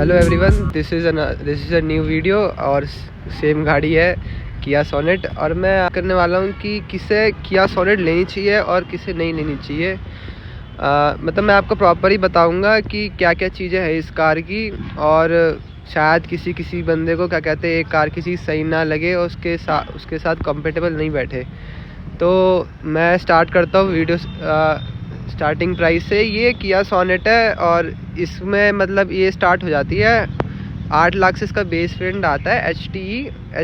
Hello everyone, this is a new video और same गाड़ी है किया सोनेट। और मैं करने वाला हूँ कि किसे किया सोनेट लेनी चाहिए और किसे नहीं लेनी चाहिए। मतलब मैं आपको प्रॉपर ही बताऊँगा कि क्या क्या चीज़ें हैं इस कार की, और शायद किसी बंदे को क्या कहते हैं एक कार की चीज़ सही ना लगे और उसके साथ कंफर्टेबल नहीं बैठे। तो मैं स्टार्ट करता हूँ वीडियो। स्टार्टिंग प्राइस से ये किया सोनेट है और इसमें मतलब ये स्टार्ट हो जाती है 8 लाख से। इसका बेस वेरिएंट आता है एच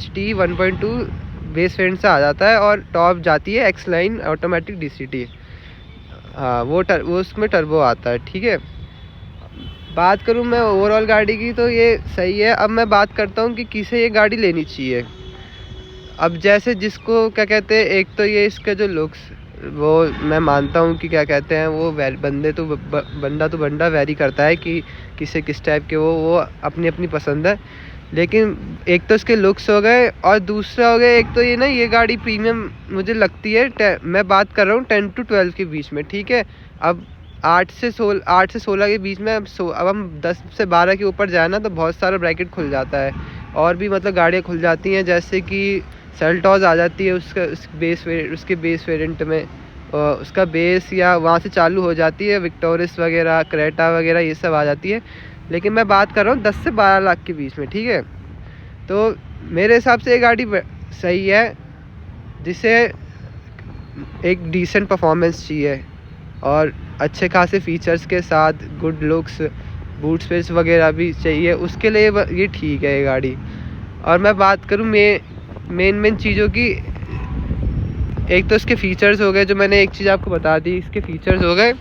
टी 1.2 बेस वेरिएंट से आ जाता है, और टॉप जाती है एक्स लाइन ऑटोमेटिक DCT। हाँ, वो उसमें टर्बो आता है। ठीक है, बात करूँ मैं ओवरऑल गाड़ी की तो ये सही है। अब मैं बात करता हूँ कि किसे ये गाड़ी लेनी चाहिए। अब जैसे जिसको क्या कहते हैं, एक तो ये इसका जो लुक्स, वो मैं मानता हूँ कि क्या कहते हैं वो बंदा वेरी करता है कि किसे किस टाइप के वो अपनी अपनी पसंद है। लेकिन एक तो इसके लुक्स हो गए, और दूसरा हो गया एक तो ये ना, ये गाड़ी प्रीमियम मुझे लगती है। मैं बात कर रहा हूँ 10 to 12 के बीच में। ठीक है, अब 8 से 16 के बीच में। अब हम 10 से 12 के ऊपर जाए ना तो बहुत सारा ब्रैकेट खुल जाता है, और भी मतलब गाड़ियाँ खुल जाती हैं, जैसे कि सेल्टॉस आ जाती है उसके बेस वेरिएंट में। उसका बेस या वहाँ से चालू हो जाती है विक्टोरिस वगैरह, क्रेटा वगैरह, ये सब आ जाती है। लेकिन मैं बात कर रहा हूँ 10 से 12 लाख के बीच में। ठीक है, तो मेरे हिसाब से ये गाड़ी सही है, जिसे एक डिसेंट परफॉर्मेंस चाहिए और अच्छे खासे फीचर्स के साथ गुड लुक्स, बूट स्पेस वगैरह भी चाहिए, उसके लिए ये ठीक है ये गाड़ी। और मैं बात करूँ मेन चीज़ों की, एक तो इसके फीचर्स हो गए, जो मैंने एक चीज़ आपको बता दी, इसके फीचर्स हो गए।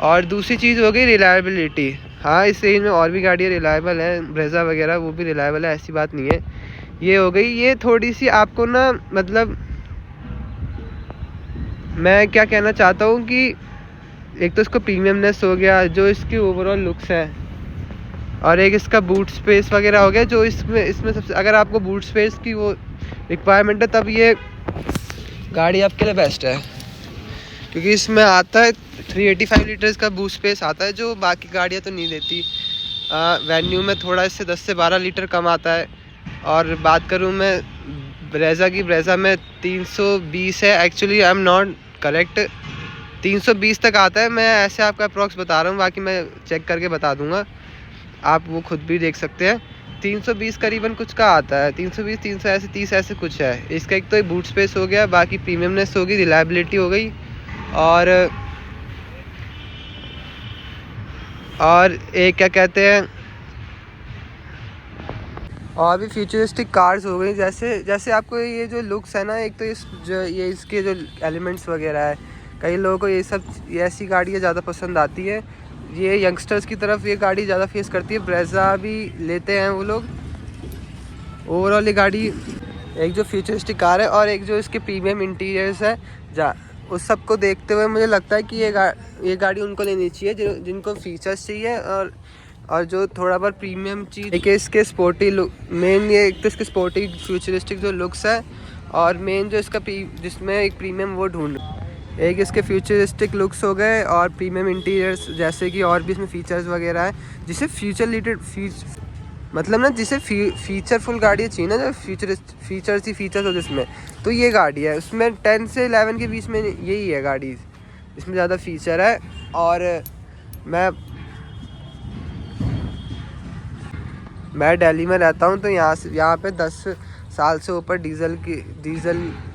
और दूसरी चीज़ हो गई रिलायबिलिटी। हाँ, इस रेंज में और भी गाड़ियाँ रिलायबल हैं, ब्रेजा वगैरह, वो भी रिलायबल है, ऐसी बात नहीं है। ये हो गई, ये थोड़ी सी आपको ना, मतलब मैं क्या कहना चाहता हूँ कि एक तो इसको प्रीमियमनेस हो गया, जो इसकी ओवरऑल लुक्स है, और एक इसका बूट स्पेस वगैरह हो गया, जो इसमें सबसे, अगर आपको बूट स्पेस की वो रिक्वायरमेंट है तब ये गाड़ी आपके लिए बेस्ट है, क्योंकि इसमें आता है 385 लीटर्स का बूट स्पेस आता है, जो बाकी गाड़ियाँ तो नहीं देती। वेन्यू में थोड़ा इससे 10 से 12 लीटर कम आता है। और बात करूँ मैं ब्रेजा में 320 है, actually I am not correct, 320 तक आता है। मैं ऐसे आपका अप्रॉक्स बता रहा हूँ, बाकी मैं चेक करके बता दूँगा, आप वो खुद भी देख सकते हैं। 320 करीबन कुछ का आता है, 320 330 ऐसे कुछ है। इसका एक तो बूट स्पेस हो गया, बाकी प्रीमियमनेस होगी, रिलायबिलिटी हो गई, और एक क्या कहते हैं, और भी फ्यूचरिस्टिक कार्स हो गई। जैसे आपको ये जो लुक्स है ना, एक तो ये इसके जो एलिमेंट्स वगैरह है, कई लोगों को ये ऐसी गाड़ियाँ ज़्यादा पसंद आती है। ये यंगस्टर्स की तरफ ये गाड़ी ज़्यादा फेस करती है, ब्रेजा भी लेते हैं वो लोग। ओवरऑल ये गाड़ी एक जो फ्यूचरिस्टिक कार है, और एक जो इसके प्रीमियम इंटीरियर्स है, उस सब को देखते हुए मुझे लगता है कि ये गाड़ी उनको लेनी चाहिए जिनको फीचर्स चाहिए, और जो थोड़ा बहुत प्रीमियम चीज़। एक इसके स्पोर्टी लुक मेन, ये एक तो इसके स्पोर्टी फ्यूचरिस्टिक जो लुक्स है, और मेन जो इसका जिसमें एक प्रीमियम वो ढूंढ, एक इसके फ्यूचरिस्टिक लुक्स हो गए और प्रीमियम इंटीरियर्स, जैसे कि और भी इसमें फीचर्स वगैरह है, जिसे मतलब ना, जिसे फीचरफुल गाड़ी चाहिए ना, जो फीचर्स हो जिसमें, तो ये गाड़ी है। उसमें 10 से 11 के बीच में यही है गाड़ी, इसमें ज़्यादा फीचर है। और मैं दिल्ली में रहता हूँ, तो यहाँ पे 10 साल से ऊपर डीज़ल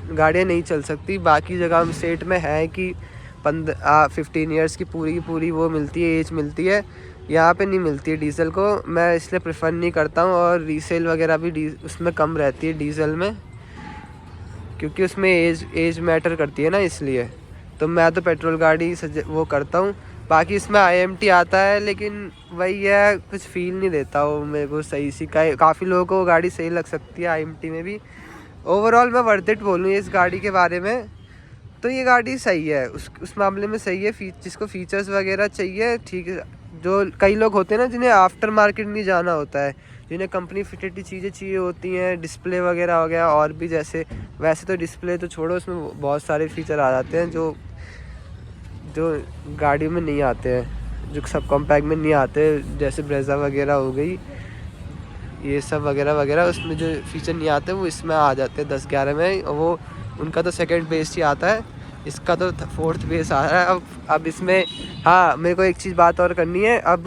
गाड़ियाँ नहीं चल सकती। बाकी जगह स्टेट में है कि 15 ईयर्स की पूरी वो मिलती है, एज मिलती है। यहाँ पे नहीं मिलती है डीज़ल को, मैं इसलिए प्रेफर नहीं करता हूँ। और रीसेल वगैरह भी उसमें कम रहती है डीज़ल में, क्योंकि उसमें एज मैटर करती है ना, इसलिए। तो मैं तो पेट्रोल गाड़ी वो करता हूँ। बाकी इसमें IMT आता है, लेकिन वही है, कुछ फील नहीं देता वो मेरे को सही सी। काफ़ी लोगों को गाड़ी सही लग सकती है IMT में भी। ओवरऑल मैं वर्थ इट बोलूँ इस गाड़ी के बारे में, तो ये गाड़ी सही है, उस मामले में सही है। जिसको फीचर्स वगैरह चाहिए, ठीक है। जो कई लोग होते हैं ना, जिन्हें आफ्टर मार्केट नहीं जाना होता है, जिन्हें कंपनी फिटेड चीज़ें चाहिए होती हैं, डिस्प्ले वगैरह हो गया, और भी वैसे तो डिस्प्ले तो छोड़ो, उसमें बहुत सारे फीचर आ जाते हैं जो गाड़ी में नहीं आते हैं। जो सब कॉम्पैक्ट में नहीं आते, जैसे ब्रेज़ा वगैरह हो गई, ये सब वगैरह वगैरह, उसमें जो फीचर नहीं आते वो इसमें आ जाते हैं 10-11 में। और वो उनका तो सेकंड बेस ही आता है, इसका तो फोर्थ बेस आ रहा है अब इसमें। हाँ, मेरे को एक चीज़ बात और करनी है। अब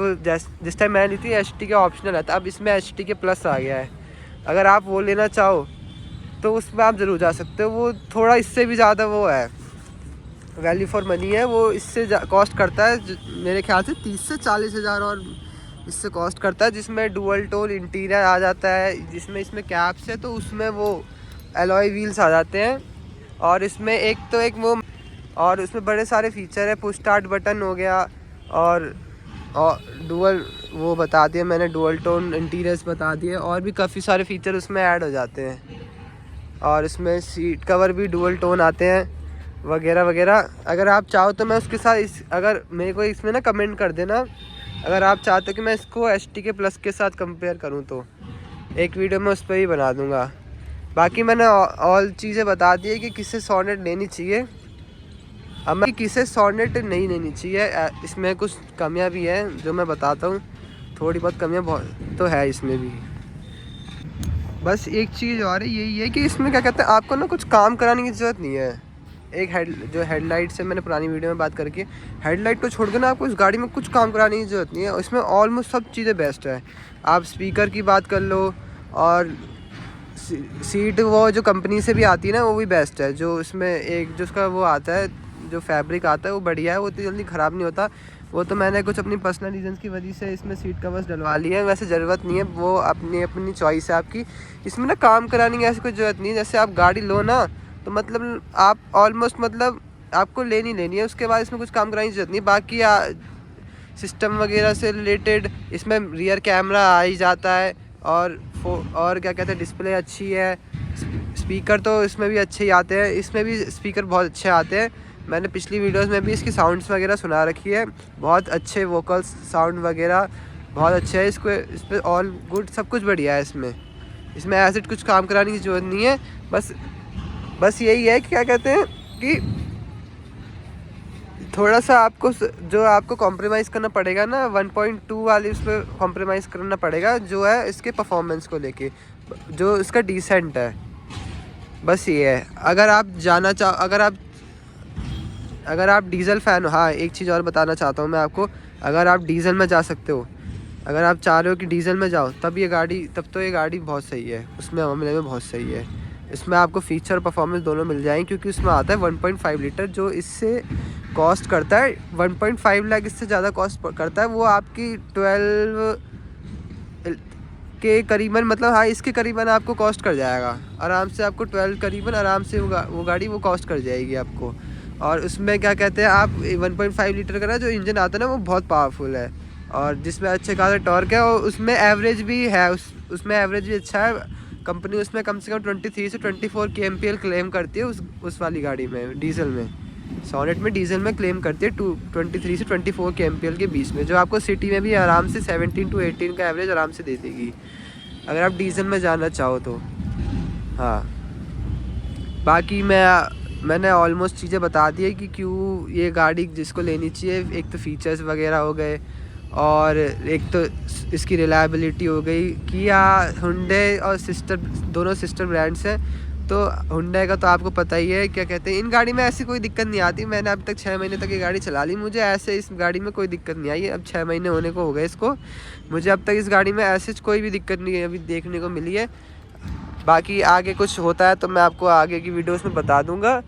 जिस टाइम मैंने ली थी HT के ऑप्शनल है था, अब इसमें HT के प्लस आ गया है। अगर आप वो लेना चाहो तो उसमें आप ज़रूर जा सकते हो। वो थोड़ा इससे भी ज़्यादा वो है, वैल्यू फॉर मनी है। वो इससे कॉस्ट करता है मेरे ख्याल से 30 से 40 हज़ार और इससे कॉस्ट करता है, जिसमें डुअल टोन इंटीरियर आ जाता है, जिसमें इसमें कैप्स है तो उसमें वो एलॉय व्हील्स आ जाते हैं। और इसमें एक वो, और उसमें बड़े सारे फीचर है। पुश स्टार्ट बटन हो गया, और डुअल वो बता दिए मैंने, डुअल टोन इंटीरियर्स बता दिए, और भी काफ़ी सारे फीचर उसमें ऐड हो जाते हैं। और इसमें सीट कवर भी डुअल टोन आते हैं वगैरह वगैरह। अगर आप चाहो तो मैं उसके साथ अगर मेरे को इसमें ना कमेंट कर देना, अगर आप चाहते हो कि मैं इसको HT के प्लस के साथ कंपेयर करूं तो एक वीडियो में उस पर ही बना दूंगा। बाकी मैंने ऑल चीज़ें बता दी है कि किसे सोनेट लेनी चाहिए। अब मैं किसे सोनेट नहीं लेनी चाहिए, इसमें कुछ कमियां भी हैं जो मैं बताता हूँ। थोड़ी बहुत कमियां बहुत तो है इसमें भी। बस एक चीज़ और है, यही है कि इसमें क्या कहते हैं, आपको ना कुछ काम कराने की ज़रूरत नहीं है। एक हेडलाइट से मैंने पुरानी वीडियो में बात करके, हेडलाइट को छोड़ कर ना आपको इस गाड़ी में कुछ काम कराने की ज़रूरत नहीं है। इसमें ऑलमोस्ट सब चीज़ें बेस्ट है। आप स्पीकर की बात कर लो, और सीट वो जो कंपनी से भी आती है ना वो भी बेस्ट है। जो इसमें एक जो उसका वो आता है, जो फैब्रिक आता है वो बढ़िया है, वो इतनी जल्दी ख़राब नहीं होता। वो तो मैंने कुछ अपनी पर्सनल रीजंस की वजह से इसमें सीट कवर्स डलवा लिए हैं, वैसे ज़रूरत नहीं है, वो अपनी अपनी चॉइस है आपकी। इसमें ना काम कराने की ऐसी कोई ज़रूरत नहीं है। जैसे आप गाड़ी लो ना तो मतलब आप ऑलमोस्ट मतलब आपको लेनी है, उसके बाद इसमें कुछ काम कराने की ज़रूरत नहीं। बाकी सिस्टम वगैरह से रिलेटेड इसमें रियर कैमरा आ ही जाता है, और क्या कहते हैं, डिस्प्ले अच्छी है। स्पीकर तो इसमें भी अच्छे ही आते हैं, इसमें भी स्पीकर बहुत अच्छे आते हैं। मैंने पिछली वीडियोस में भी इसकी साउंड्स वगैरह सुना रखी है, बहुत अच्छे वोकल्स साउंड वगैरह बहुत अच्छे है। इस पर ऑल गुड, सब कुछ बढ़िया है। इसमें ऐसे कुछ काम कराने की ज़रूरत नहीं है। बस यही है कि क्या कहते हैं कि थोड़ा सा आपको कॉम्प्रोमाइज़ करना पड़ेगा ना, 1.2 वाली उस पर कॉम्प्रोमाइज़ करना पड़ेगा, जो है इसके परफॉर्मेंस को लेके, जो इसका डिसेंट है। बस ये है। अगर आप जाना अगर आप डीज़ल फ़ैन हो, हाँ एक चीज़ और बताना चाहता हूँ मैं आपको, अगर आप डीज़ल में जा सकते हो, अगर आप चाह रहे हो कि डीज़ल में जाओ, तब तो ये गाड़ी बहुत सही है, उसमें मामले में बहुत सही है। इसमें आपको फ़ीचर और परफॉर्मेंस दोनों मिल जाएंगे, क्योंकि उसमें आता है 1.5 लीटर, जो इससे कॉस्ट करता है 1.5 लाख, इससे ज़्यादा कॉस्ट करता है। वो आपकी 12 के करीबन, मतलब हाँ इसके करीबन आपको कॉस्ट कर जाएगा आराम से। आपको 12 करीबन आराम से वो गाड़ी वो कॉस्ट कर जाएगी आपको। और उसमें क्या कहते हैं, आप 1.5 लीटर का ना जो इंजन आता है ना वो बहुत पावरफुल है, और जिसमें अच्छे खासा टॉर्क है, और उसमें एवरेज भी है, उसमें एवरेज भी अच्छा है। कंपनी उसमें कम से कम 23 से 24 kmpl क्लेम करती है उस वाली गाड़ी में, डीजल में। सोनेट में डीजल में क्लेम करती है 23 से 24 kmpl के बीच में, जो आपको सिटी में भी आराम से 17 to 18 का एवरेज आराम से दे देगी, अगर आप डीजल में जाना चाहो तो। हाँ, बाकी मैंने ऑलमोस्ट चीज़ें बता दी है कि क्यों ये गाड़ी जिसको लेनी चाहिए। एक तो फीचर्स वगैरह हो गए, और एक तो इसकी रिलायबिलिटी हो गई। किया, हुंडई और दोनों सिस्टर ब्रांड्स हैं। तो हुंडई का तो आपको पता ही है, क्या कहते हैं, इन गाड़ी में ऐसी कोई दिक्कत नहीं आती। मैंने अब तक 6 महीने तक ये गाड़ी चला ली, मुझे ऐसे इस गाड़ी में कोई दिक्कत नहीं आई। अब 6 महीने होने को हो गए इसको, मुझे अब तक इस गाड़ी में ऐसे कोई भी दिक्कत नहीं है अभी देखने को मिली है। बाकी आगे कुछ होता है तो मैं आपको आगे की वीडियोस में बता दूंगा।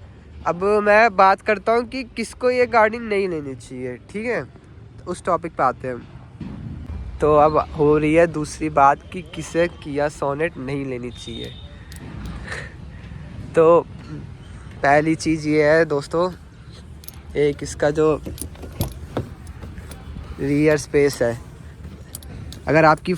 अब मैं बात करता हूँ कि किसको ये गाड़ी नहीं लेनी चाहिए, ठीक है, तो उस टॉपिक पे आते हैं। तो अब हो रही है दूसरी बात कि किसे किया सोनेट नहीं लेनी चाहिए। तो पहली चीज़ ये है दोस्तों, एक इसका जो रियर स्पेस है, अगर आपकी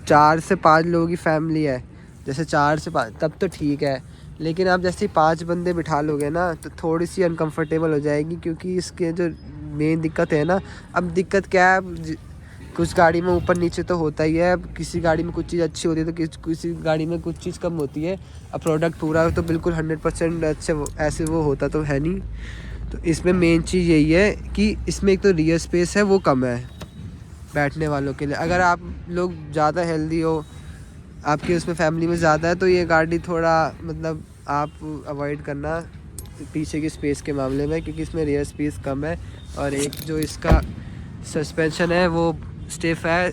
4 से 5 लोगों की फैमिली है, जैसे 4 से 5 तब तो ठीक है, लेकिन आप जैसे 5 बंदे बिठा लोगे ना तो थोड़ी सी अनकंफर्टेबल हो जाएगी, क्योंकि इसके जो मेन दिक्कत है ना, अब दिक्कत क्या है, कुछ गाड़ी में ऊपर नीचे तो होता ही है। अब किसी गाड़ी में कुछ चीज़ अच्छी होती है तो किसी गाड़ी में कुछ चीज़ कम होती है। अब प्रोडक्ट पूरा तो बिल्कुल 100% अच्छे ऐसे वो होता तो है नहीं। तो इसमें मेन चीज़ यही है कि इसमें एक तो रियर स्पेस है वो कम है बैठने वालों के लिए। अगर आप लोग ज़्यादा हेल्दी हो, आपकी उसमें फैमिली में ज़्यादा है, तो ये गाड़ी थोड़ा मतलब आप अवॉइड करना पीछे की स्पेस के मामले में, क्योंकि इसमें रियर स्पेस कम है। और एक जो इसका सस्पेंशन है वो स्टिफ है।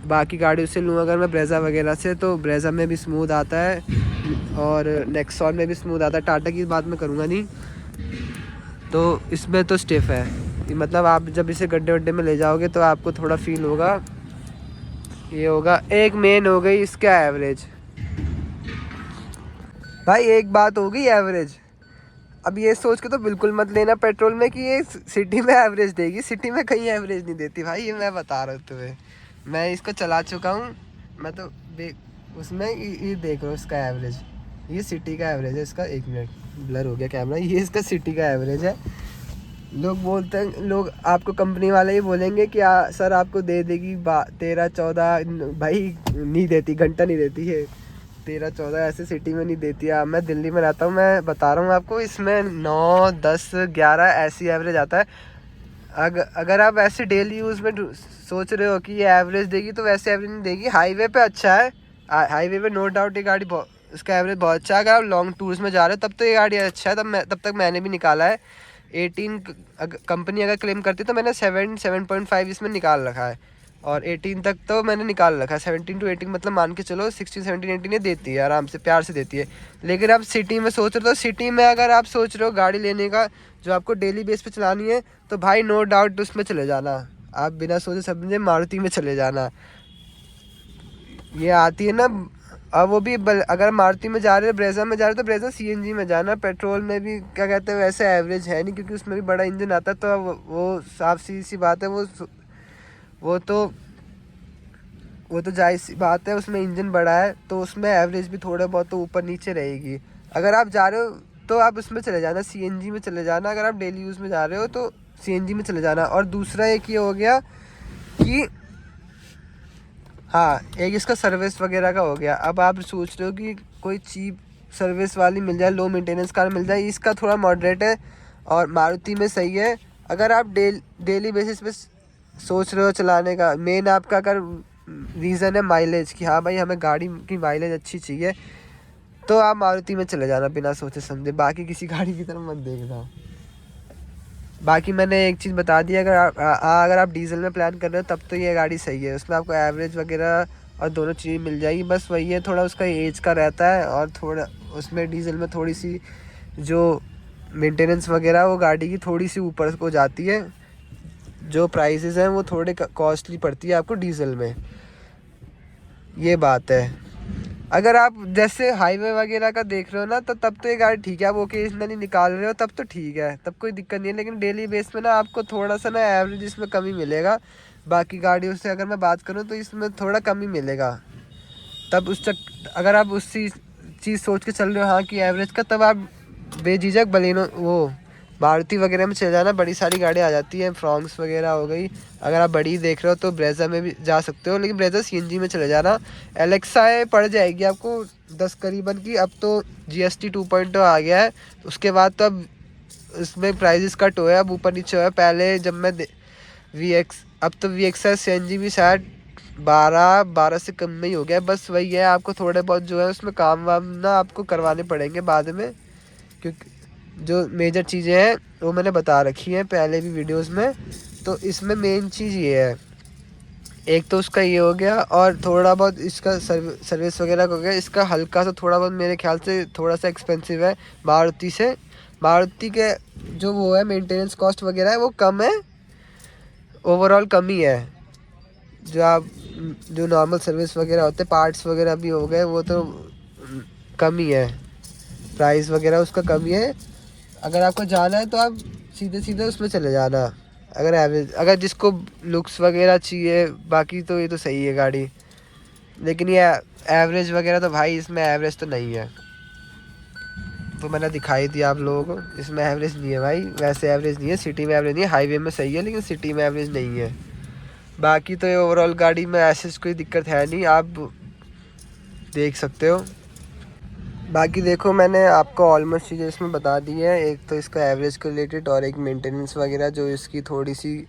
बाकी गाड़ियों से लूँ अगर मैं ब्रेज़ा वगैरह से, तो ब्रेज़ा में भी स्मूथ आता है और नेक्सॉन में भी स्मूथ आता है। टाटा की बात मैं करूँगा नहीं, तो इसमें तो स्टिफ है। मतलब आप जब इसे गड्ढे वड्ढे में ले जाओगे तो आपको थोड़ा फील होगा। ये होगा। एक मेन हो गई इसका एवरेज। भाई एक बात हो गई एवरेज। अब ये सोच के तो बिल्कुल मत लेना पेट्रोल में कि ये सिटी में एवरेज देगी। सिटी में कहीं एवरेज नहीं देती भाई, ये मैं बता रहा हूँ तुम्हें। मैं इसको चला चुका हूँ, मैं तो उसमें ये देख रहा हूँ इसका एवरेज। ये सिटी का एवरेज है इसका। 1 मिनट ब्लर हो गया कैमरा। ये इसका सिटी का एवरेज है। लोग बोलते हैं, लोग आपको कंपनी वाले ही बोलेंगे कि सर आपको दे देगी 13-14। भाई नहीं देती, घंटा नहीं देती है। 13-14 ऐसे सिटी में नहीं देती है। मैं दिल्ली में रहता हूँ, मैं बता रहा हूँ आपको, इसमें 9, 10, 11 ऐसी एवरेज आता है। अगर आप ऐसे डेली यूज़ में सोच रहे हो कि ये एवरेज देगी, तो वैसे एवरेज नहीं देगी। हाईवे पे अच्छा है, हाईवे पे नो डाउट ये गाड़ी इसका एवरेज बहुत अच्छा है। अगर आप लॉन्ग टूर्स में जा रहे हो तब तो ये गाड़ी अच्छा है। तब तक मैंने भी निकाला है। 18 कंपनी अगर क्लेम करती है तो मैंने 7.5 इसमें निकाल रखा है। और 18 तक तो मैंने निकाल रखा है। 17 to 18 मतलब मान के चलो 16, 17, 18 ये देती है, आराम से प्यार से देती है। लेकिन आप सिटी में सोच रहे हो, सिटी में अगर आप सोच रहे हो गाड़ी लेने का जो आपको डेली बेस पे चलानी है, तो भाई नो डाउट उसमें चले जाना। आप बिना सोचे समझे मारुति में चले जाना। ये आती है ना। अब वो भी अगर मारुति में जा रहे हो, ब्रेजा में जा रहे हो, तो ब्रेजा सीएनजी में जाना। पेट्रोल में भी क्या कहते हैं वैसे एवरेज है नहीं, क्योंकि उसमें भी बड़ा इंजन आता है। तो वो साफ सी बात है। वो तो जायज़ सी बात है, उसमें इंजन बड़ा है तो उसमें एवरेज भी थोड़ा बहुत तो ऊपर नीचे रहेगी। अगर आप जा रहे हो तो आप उसमें चले जाना, सीएनजी में चले जाना। अगर आप डेली यूज़ में जा रहे हो तो सीएनजी में चले जाना। और दूसरा एक ये हो गया कि हाँ, एक इसका सर्विस वगैरह का हो गया। अब आप सोच रहे हो कि कोई चीप सर्विस वाली मिल जाए, लो मेंटेनेंस कार मिल जाए। इसका थोड़ा मॉडरेट है और मारुति में सही है। अगर आप डेली बेसिस पे सोच रहे हो चलाने का, मेन आपका अगर रीज़न है माइलेज कि हाँ भाई हमें गाड़ी की माइलेज अच्छी चाहिए, तो आप मारुति में चले जाना बिना सोचे समझे। बाकी किसी गाड़ी की तरफ मत देखना। बाकी मैंने एक चीज़ बता दी, अगर आप डीजल में प्लान कर रहे हो तब तो ये गाड़ी सही है। उसमें आपको एवरेज वगैरह और दोनों चीज़ें मिल जाएगी। बस वही है, थोड़ा उसका एज का रहता है और थोड़ा उसमें डीजल में थोड़ी सी जो मेंटेनेंस वगैरह वो गाड़ी की थोड़ी सी ऊपर को जाती है। जो प्राइसेस हैं वो थोड़े कॉस्टली पड़ती है आपको डीजल में, ये बात है। अगर आप जैसे हाईवे वगैरह का देख रहे हो ना, तो तब तो ये गाड़ी ठीक है। आप ओकेजनली निकाल रहे हो तब तो ठीक है, तब कोई दिक्कत नहीं है। लेकिन डेली बेस में ना आपको थोड़ा सा ना एवरेज इसमें कमी मिलेगा। बाकी गाड़ियों से अगर मैं बात करूँ तो इसमें थोड़ा कमी मिलेगा। तब अगर आप उसी चीज़ सोच के चल रहे हो हाँ कि एवरेज का, तब आप बेझिझक बलेनो वो मारुति वगैरह में चले जाना। बड़ी सारी गाड़ियाँ आ जाती हैं, फ्रॉन्क्स वगैरह हो गई। अगर आप बड़ी देख रहे हो तो ब्रेजा में भी जा सकते हो, लेकिन ब्रेजा सीएनजी में चले जाना। एलेक्सा पड़ जाएगी आपको 10 करीबन की। अब तो जीएसटी 2.0 आ गया है, उसके बाद तो अब उसमें प्राइजेस कट हुए, अब ऊपर नीचे हुआ है। पहले जब मैं अब तो VXI सीएनजी भी शायद 12 से कम में ही हो गया। बस वही है, आपको थोड़े बहुत जो है उसमें काम वाम ना आपको करवाने पड़ेंगे बाद में, क्योंकि जो मेजर चीज़ें हैं वो मैंने बता रखी हैं पहले भी वीडियोस में। तो इसमें मेन चीज़ ये है, एक तो उसका ये हो गया और थोड़ा बहुत इसका सर्विस वगैरह हो गया। इसका हल्का सा थोड़ा बहुत मेरे ख्याल से थोड़ा सा एक्सपेंसिव है मारुति से। मारुति के जो वो है मेंटेनेंस कॉस्ट वगैरह है वो कम है, ओवरऑल कम ही है। जो नॉर्मल सर्विस वगैरह होते, पार्ट्स वगैरह भी हो गए, वो तो कम ही है। प्राइस वगैरह उसका कम ही है। अगर आपको जाना है तो आप सीधे उसमें चले जाना। अगर जिसको लुक्स वगैरह चाहिए, बाकी तो ये तो सही है गाड़ी। लेकिन ये एवरेज वगैरह तो भाई इसमें एवरेज तो नहीं है, तो मैंने दिखाई दिया आप लोगों को। इसमें एवरेज नहीं है भाई, वैसे एवरेज नहीं है। सिटी में एवरेज नहीं है, हाईवे में सही है लेकिन सिटी में एवरेज नहीं है। बाकी तो ये ओवरऑल गाड़ी में ऐसे कोई दिक्कत है नहीं, आप देख सकते हो। बाकी देखो मैंने आपको ऑलमोस्ट चीज़ें इसमें बता दी है, एक तो इसका एवरेज को रिलेटेड और एक मेंटेनेंस वगैरह जो इसकी थोड़ी सी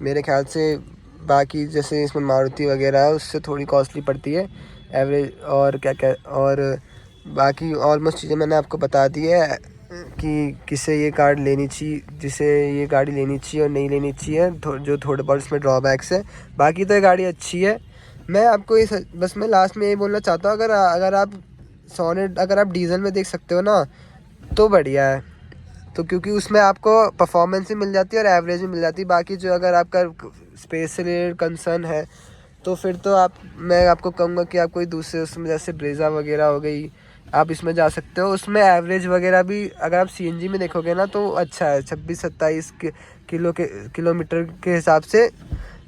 मेरे ख्याल से बाकी जैसे इसमें मारुति वगैरह है उससे थोड़ी कॉस्टली पड़ती है एवरेज, और क्या क्या और बाकी ऑलमोस्ट चीज़ें मैंने आपको बता दी है कि किसे ये कार लेनी चाहिए, जिसे ये गाड़ी लेनी चाहिए और नहीं लेनी चाहिए, जो थोड़े बहुत इसमें ड्रॉबैक्स है। बाकी तो ये गाड़ी अच्छी है। मैं आपको ये बस मैं लास्ट में यही बोलना चाहता हूँ, अगर आप सोनेट अगर आप डीजल में देख सकते हो ना तो बढ़िया है, तो क्योंकि उसमें आपको परफॉर्मेंस भी मिल जाती है और एवरेज भी मिल जाती है। बाकी जो अगर आपका स्पेस से रिलेटेड कंसर्न है तो फिर तो मैं आपको कहूँगा कि आप कोई दूसरे उसमें जैसे ब्रेज़ा वगैरह हो गई, आप इसमें जा सकते हो। उसमें एवरेज वगैरह भी अगर आप सीएनजी में देखोगे ना तो अच्छा है, 26-27 किलोमीटर के हिसाब से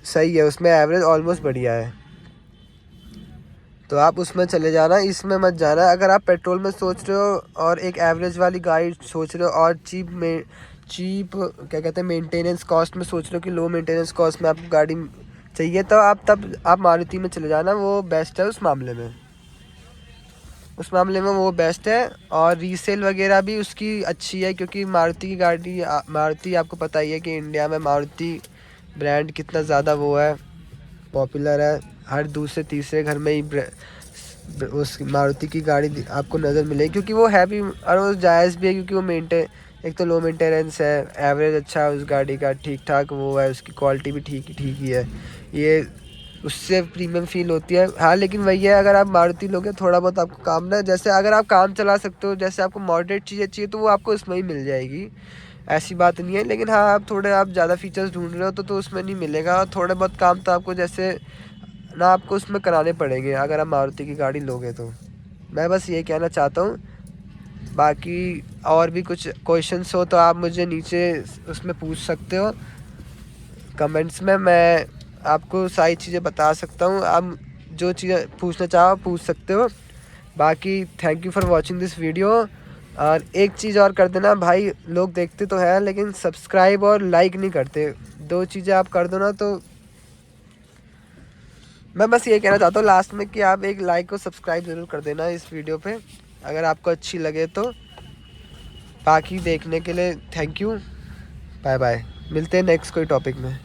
सही है, उसमें एवरेज ऑलमोस्ट बढ़िया है। तो आप उसमें चले जाना, इसमें मत जाना। अगर आप पेट्रोल में सोच रहे हो और एक एवरेज वाली गाड़ी सोच रहे हो और चीप क्या कहते हैं मेंटेनेंस कॉस्ट में सोच रहे हो कि लो मेंटेनेंस कॉस्ट में आपको गाड़ी चाहिए, तो आप मारुति में चले जाना, वो बेस्ट है उस मामले में वो बेस्ट है। और रीसेल वगैरह भी उसकी अच्छी है, क्योंकि मारुति की गाड़ी मारुति आपको पता ही है कि इंडिया में मारुति ब्रांड कितना ज़्यादा वो है, पॉपुलर है। हर दूसरे तीसरे घर में ही उस मारुति की गाड़ी आपको नज़र मिलेगी, क्योंकि वो है भी और वो जायज़ भी है, क्योंकि वो एक तो लो मेंटेनेंस है, एवरेज अच्छा है उस गाड़ी का, ठीक ठाक वो है, उसकी क्वालिटी भी ठीक ही है, ये उससे प्रीमियम फील होती है। हाँ लेकिन वही है, अगर आप मारुति लोगे थोड़ा बहुत आपको काम ना, जैसे अगर आप काम चला सकते हो, जैसे आपको मॉडरेट चीज़ें चाहिए तो वो आपको इसमें ही मिल जाएगी, ऐसी बात नहीं है। लेकिन हाँ आप ज़्यादा फीचर्स ढूंढ रहे हो तो उसमें नहीं मिलेगा, और थोड़े बहुत काम तो आपको जैसे ना आपको उसमें कराने पड़ेंगे अगर आप मारुति की गाड़ी लोगे तो। मैं बस ये कहना चाहता हूँ। बाकी और भी कुछ क्वेश्चंस हो तो आप मुझे नीचे उसमें पूछ सकते हो कमेंट्स में, मैं आपको सारी चीज़ें बता सकता हूँ, आप जो चीज़ें पूछना चाहो पूछ सकते हो। बाकी thank you for watching this video. और एक चीज़ और कर देना भाई, लोग देखते तो हैं लेकिन सब्सक्राइब और लाइक नहीं करते, दो चीज़ें आप कर दो ना तो मैं बस ये कहना चाहता हूँ लास्ट में कि आप एक लाइक और सब्सक्राइब ज़रूर कर देना इस वीडियो पे अगर आपको अच्छी लगे तो। बाकी देखने के लिए थैंक यू, बाय बाय, मिलते हैं नेक्स्ट कोई टॉपिक में।